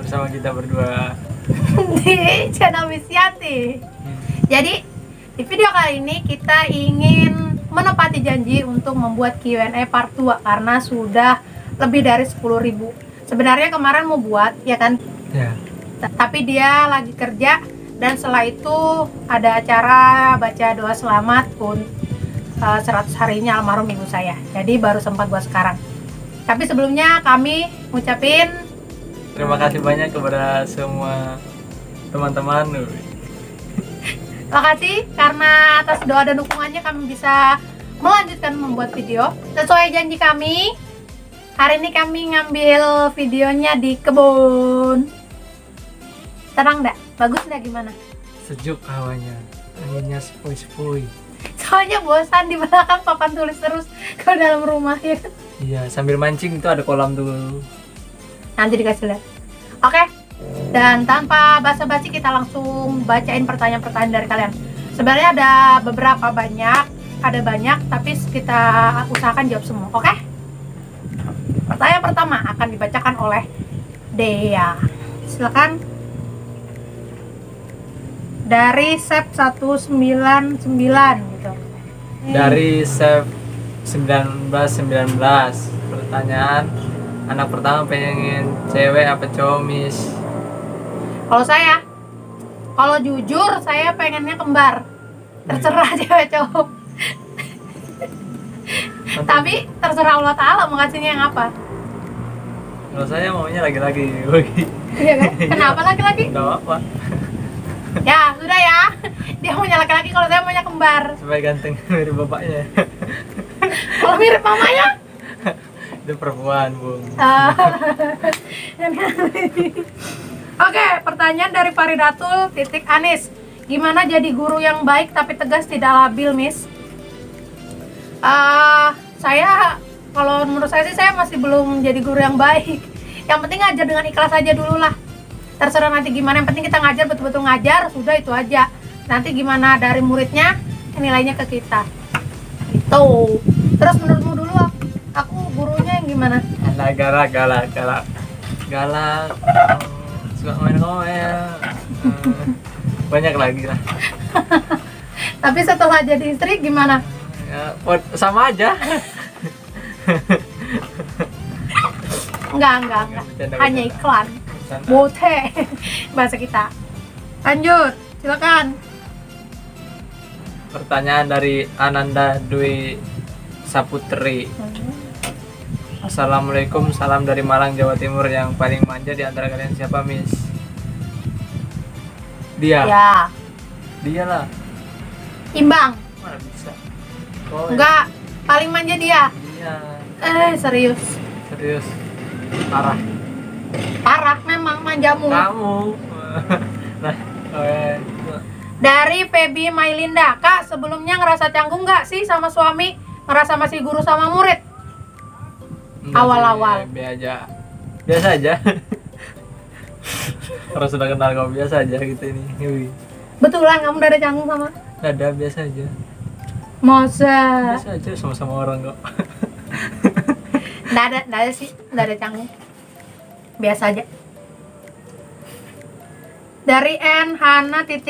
bersama kita berdua di channel Miss Yanti. Jadi di video kali ini kita ingin menepati janji untuk membuat Q&A part 2 karena sudah lebih dari 10.000. Sebenarnya kemarin mau buat ya kan, ya. Tapi dia lagi kerja dan setelah itu ada acara baca doa selamat pun 100 harinya almarhum ibu saya. Jadi baru sempat buat sekarang. Tapi sebelumnya kami ngucapin Terima kasih banyak kepada semua teman-teman. makasih karena atas doa dan dukungannya kami bisa melanjutkan membuat video. Sesuai janji kami, hari ini kami ngambil videonya di kebun. Tenang enggak? Bagus enggak gimana? Sejuk hawanya, anginnya sepoi-sepoi. Soalnya bosan di belakang papan tulis terus ke dalam rumah ya kan? Iya, sambil mancing itu ada kolam tuh. Nanti dikasih lihat. Oke. Dan tanpa basa-basi kita langsung bacain pertanyaan-pertanyaan dari kalian. Sebenarnya ada beberapa ada banyak, tapi kita usahakan jawab semua, oke? Pertanyaan pertama akan dibacakan oleh Dea. Silakan. Dari Sep 199 gitu. Dari Sep 1919. Pertanyaan, anak pertama pengen cewek apa cowok, Miss? Kalau jujur saya pengennya kembar. Terserah cewek cowok. Tapi terserah Allah Ta'ala mau kasihnya yang apa. Kalau saya maunya laki-laki. Iya kan? Kenapa laki-laki? Gak apa-apa, Ya sudah ya. Dia maunya laki-laki, kalau saya maunya kembar. supaya ganteng dari bapaknya. Kalau mirip mamanya? Itu perempuan, Bung. Oke, pertanyaan dari Faridatul Anis. Gimana jadi guru yang baik tapi tegas tidak labil, Miss? Kalau menurut saya sih saya masih belum jadi guru yang baik. Yang penting ngajar dengan ikhlas aja dulu lah. Terserah nanti gimana, yang penting kita ngajar betul-betul ngajar, sudah itu aja. Nanti gimana dari muridnya, nilainya ke kita. Gitu. Terus menurutmu dulu, aku gurunya yang gimana? Galak. Suka main ngomel. Banyak lagi lah. Tapi setelah jadi istri gimana? Ya, sama aja. Enggak. Bercanda. Hanya iklan. Bercanda. Bote bahasa kita. Lanjut, silakan. Pertanyaan dari Ananda Dwi Saputri. Assalamualaikum, salam dari Malang, Jawa Timur. Yang paling manja di antara kalian siapa, Miss? Dia. Ya, Dia lah. imbang. Mana bisa? Oh, Enggak, paling manja dia. Dia. Serius. Serius. Parah. Parah memang manjamu. Kamu. Nah, Dari Feby Mailinda. Kak, sebelumnya ngerasa canggung nggak sih sama suami? Ngerasa masih guru sama murid? Awal-awal. Biasa aja. Kalau sudah kenal kau biasa aja gitu ini. Wih. Betulan kamu udah ada canggung sama? Nggak ada, biasa aja. Masa? Biasa aja sama-sama orang kok. Nggak ada sih, nggak ada canggung. Biasa aja. Dari N-Hana.750.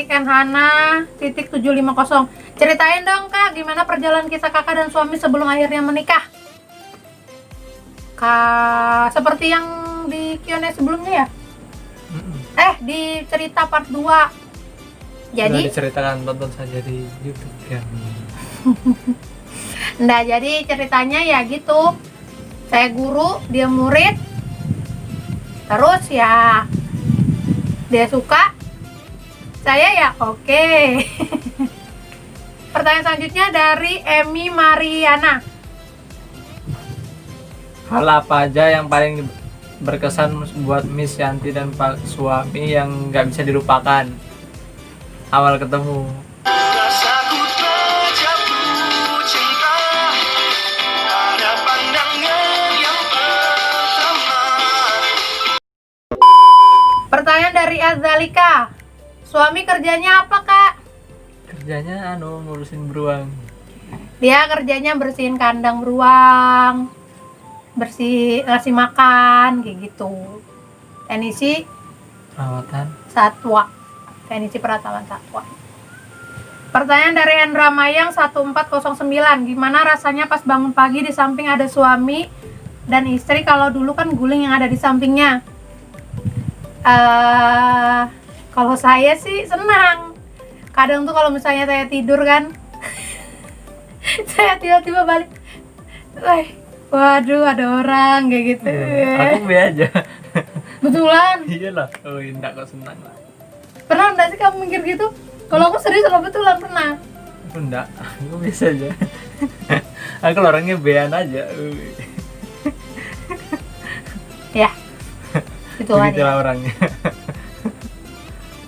Ceritain dong Kak, gimana perjalanan kisah kakak dan suami sebelum akhirnya menikah? Kak, seperti yang di Q&A sebelumnya ya? Di cerita part 2. Jadi Sudah diceritakan, tonton saja di YouTube kami. Nah, jadi ceritanya ya gitu. Saya guru, dia murid. Terus ya dia suka, saya ya oke. Pertanyaan selanjutnya dari Emi Mariana. Hal apa aja yang paling berkesan buat Miss Yanti dan Pak suami yang nggak bisa dilupakan awal ketemu? Pertanyaan dari Azalika. Suami kerjanya apa, Kak? Kerjanya ngurusin beruang. Dia kerjanya bersihin kandang beruang, ngasih makan kayak gitu. Ini sih Perawatan. Satwa. Teknisi perawatan satwa. Pertanyaan dari Hendra Mayang 1409. Gimana rasanya pas bangun pagi di samping ada suami dan istri, kalau dulu kan guling yang ada di sampingnya? Kalau saya sih senang. Kadang tuh kalau misalnya saya tidur kan, saya tiba-tiba balik, waduh ada orang kayak gitu. Aku be aja. Betulan. Iyalah. Oh, enggak kok senang lah. Pernah enggak sih kamu mikir gitu? Kalau aku serius kalau betulan pernah. Aku enggak. Aku biasa aja. Aku orangnya bean aja. Ya. Itu aja. Begitulah orangnya.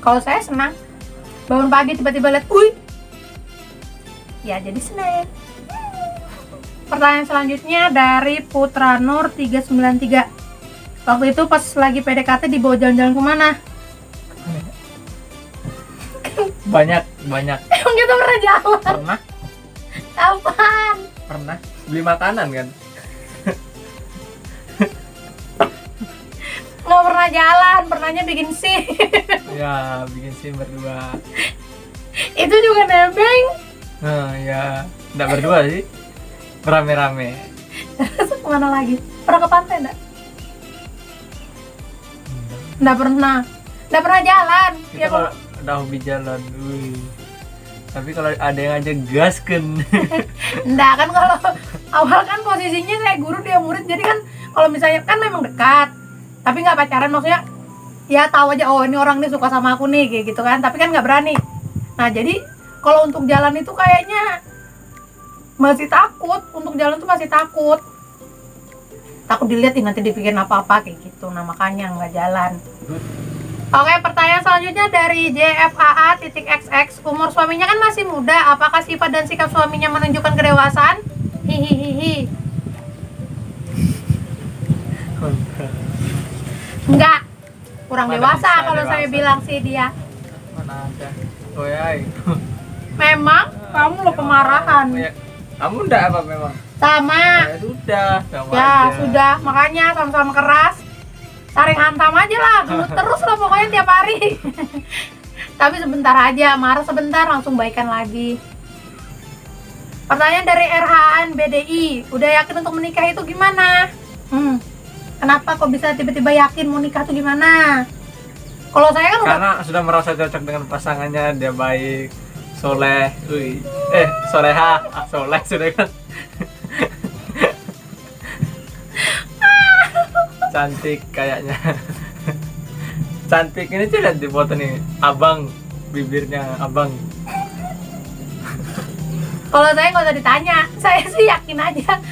Kalau saya senang. Bangun pagi tiba-tiba lihat, "Uy." Ya, jadi senang. Pertanyaan selanjutnya dari Putra Nur 393. Waktu itu pas lagi PDKT dibawa jalan-jalan kemana? Banyak. Emang kita pernah jalan? Pernah? Kapan? Pernah. Beli makanan kan? Nggak pernah jalan, pernahnya bikin SIM. Ya, bikin SIM berdua. Itu juga nebeng. Nah, ya. Enggak berdua sih. Rame-rame. Terus kemana lagi? Pernah ke pantai enggak? Nggak pernah. Nggak pernah jalan. Kita Ya, kalau udah hobi jalan, wih. Tapi kalau ada yang aja gasken. enggak kan, kalau awal kan posisinya saya guru dia murid, jadi kan kalau misalnya kan memang dekat tapi nggak pacaran, maksudnya ya tahu aja, oh ini orang nih suka sama aku nih kayak gitu kan, tapi kan nggak berani. Nah jadi kalau untuk jalan itu kayaknya masih takut, untuk jalan tuh masih takut dilihat nanti dipikirin apa-apa kayak gitu, nah makanya nggak jalan. Oke, pertanyaan selanjutnya dari JFAA.XX. Umur suaminya kan masih muda, apakah sifat dan sikap suaminya menunjukkan kedewasaan? Hihihihi. Enggak, kurang Mana dewasa bisa kalau saya dewasa? bilang sih dia. Mana ada. Oh ya. Memang kamu lo pemarahan. Ya, kamu enggak apa memang? Sama. Ya sudah, sama Ya aja. sudah, makanya sama-sama keras. Saring hantam aja lah, gelut terus lah pokoknya tiap hari. Tapi sebentar aja, marah sebentar langsung baikan lagi. Pertanyaan dari RHAN BDI, udah yakin untuk menikah itu gimana? Kenapa kok bisa tiba-tiba yakin mau nikah tuh gimana? Kalau saya kan udah, Karena sudah merasa cocok dengan pasangannya, dia baik, soleh, soleha, soleh sudah kan. Cantik kayaknya. Cantik ini tuh lihat di foto nih, abang, bibirnya abang. kalau saya nggak usah ditanya, saya sih yakin aja.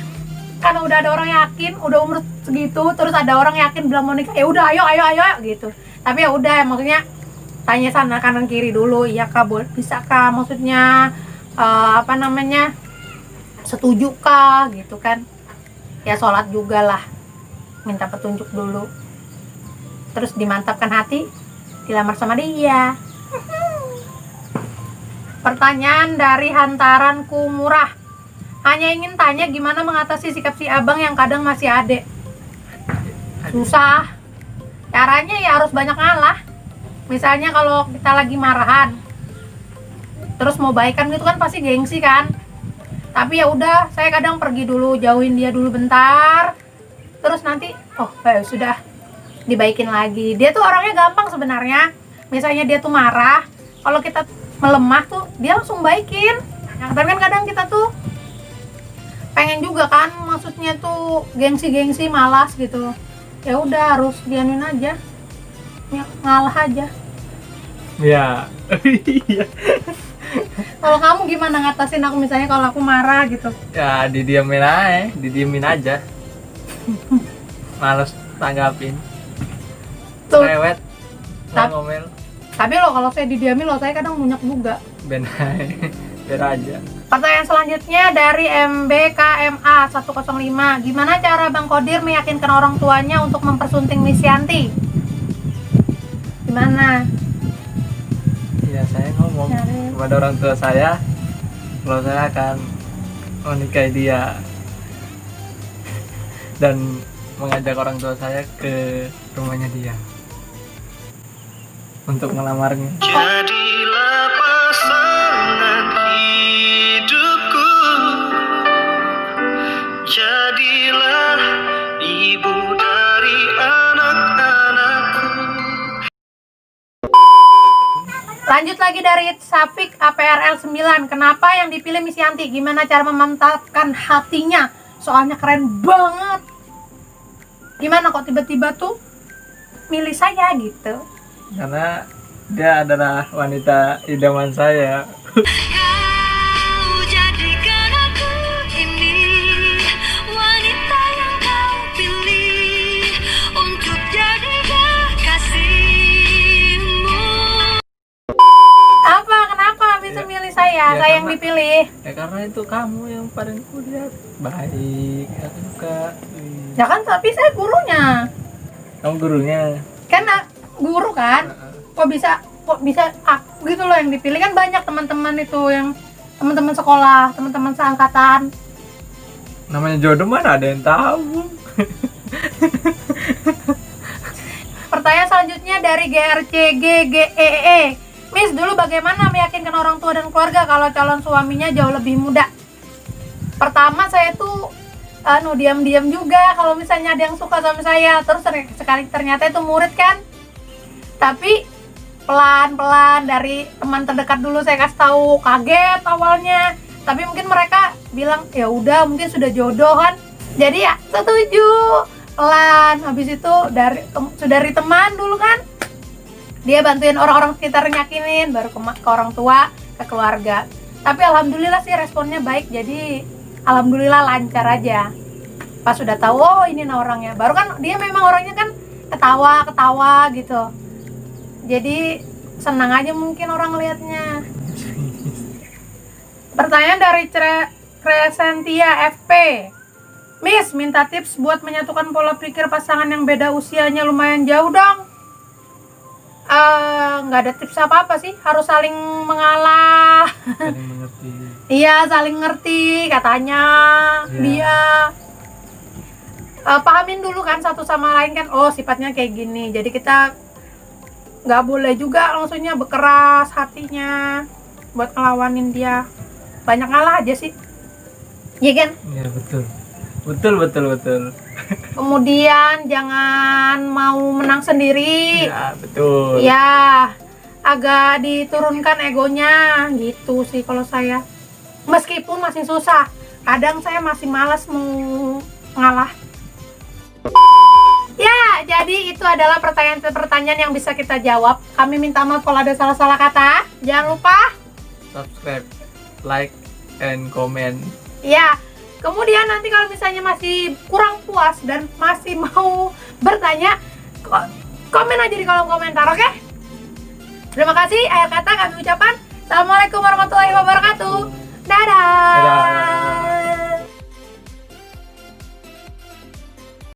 Karena udah ada orang yakin, udah umur segitu, terus ada orang yakin bilang mau nikah, ya udah ayo gitu. Tapi ya udah, maksudnya tanya sana kanan kiri dulu, iya kak, bisa kak, maksudnya setuju kah gitu kan. Ya sholat juga lah, minta petunjuk dulu, terus dimantapkan hati, dilamar sama dia. Pertanyaan dari Hantaranku Murah, hanya ingin tanya gimana mengatasi sikap si abang yang kadang masih adek. Susah, caranya ya harus banyak ngalah. Misalnya kalau kita lagi marahan terus mau baikan gitu kan pasti gengsi kan, tapi ya udah, saya kadang pergi dulu, jauhin dia dulu bentar, terus nanti sudah dibaikin lagi. Dia tuh orangnya gampang sebenarnya. Misalnya dia tuh marah, kalau kita melemah tuh dia langsung baikin. Nah, tapi kan kadang kita tuh pengen juga kan, maksudnya tuh gengsi malas gitu. Ya udah, harus dianuin aja, ya, ngalah aja. Ya. Iya. Kalau kamu gimana ngatasin aku misalnya kalau aku marah gitu? Ya didiemin aja. Males tanggapin. Tuh. Cerewet. Tap- Ngomel. Tapi kalau saya didiamin saya kadang munyak juga. Benai. Biar aja. Pertanyaan selanjutnya dari MBKMA 105. Gimana cara Bang Kodir meyakinkan orang tuanya untuk mempersunting Miss Yanti? Gimana? Ya saya ngomong kepada orang tua saya kalau saya akan menikahi dia dan mengajak orang tua saya ke rumahnya dia. untuk melamarnya. Jadilah pasangan hidupku, jadilah ibu dari anak-anakku. Lanjut lagi dari Safik APRL 9. Kenapa yang dipilih Miss Yanti? Gimana cara memantapkan hatinya? Soalnya keren banget. Gimana kok tiba-tiba tuh milih saya gitu? Karena dia adalah wanita idaman saya. Kau jadikan aku ini wanita yang kau pilih untuk jadi kekasihmu. Apa? Kenapa bisa Ya. milih saya? Ya, Saya yang karena- dipilih. Ya karena itu kamu yang paling kulihat baik, aku suka. Ya kan, tapi saya gurunya. Kamu gurunya. Kan guru kan? Kok bisa aku gitu loh yang dipilih? Kan banyak teman-teman itu yang teman-teman sekolah, teman-teman seangkatan. Namanya jodoh mana ada yang tahu. Pertanyaan selanjutnya dari GRCGGEE. Miss, dulu bagaimana meyakinkan orang tua dan keluarga kalau calon suaminya jauh lebih muda? Pertama saya tuh diam-diam juga kalau misalnya ada yang suka sama saya. Terus sekali ternyata itu murid kan. Tapi pelan-pelan dari teman terdekat dulu saya kasih tahu, kaget awalnya. Tapi mungkin mereka bilang ya udah mungkin sudah jodoh kan. Jadi ya setuju. Pelan. Habis itu dari teman dulu kan. Dia bantuin orang-orang sekitar nyakinin, baru ke orang tua, ke keluarga. Tapi alhamdulillah sih responnya baik, jadi alhamdulillah lancar aja. Pas sudah tahu, oh ini orangnya, baru kan dia memang orangnya kan ketawa gitu. Jadi senang aja mungkin orang lihatnya. Pertanyaan dari Crescentia FP. Miss, minta tips buat menyatukan pola pikir pasangan yang beda usianya lumayan jauh dong. Nggak ada tips apa-apa sih, harus saling mengalah. Saling mengerti. Iya, saling ngerti katanya. Iya. Dia pahamin dulu kan satu sama lain kan, oh sifatnya kayak gini. Jadi kita nggak boleh juga langsungnya berkeras hatinya buat ngelawanin dia. Banyak ngalah aja sih. Iya kan? Iya betul. Betul. Kemudian jangan mau menang sendiri. Ya betul. Ya, agak diturunkan egonya gitu sih kalau saya. Meskipun masih susah, kadang saya masih malas mau ngalah. Ya, jadi itu adalah pertanyaan-pertanyaan yang bisa kita jawab. Kami minta maaf kalau ada salah-salah kata. Jangan lupa, Subscribe, like, and comment. ya. Kemudian nanti kalau misalnya masih kurang puas dan masih mau bertanya, komen aja di kolom komentar, oke? Terima kasih. Akhir kata kami ucapkan Assalamualaikum warahmatullahi wabarakatuh. Dadah. Dadah.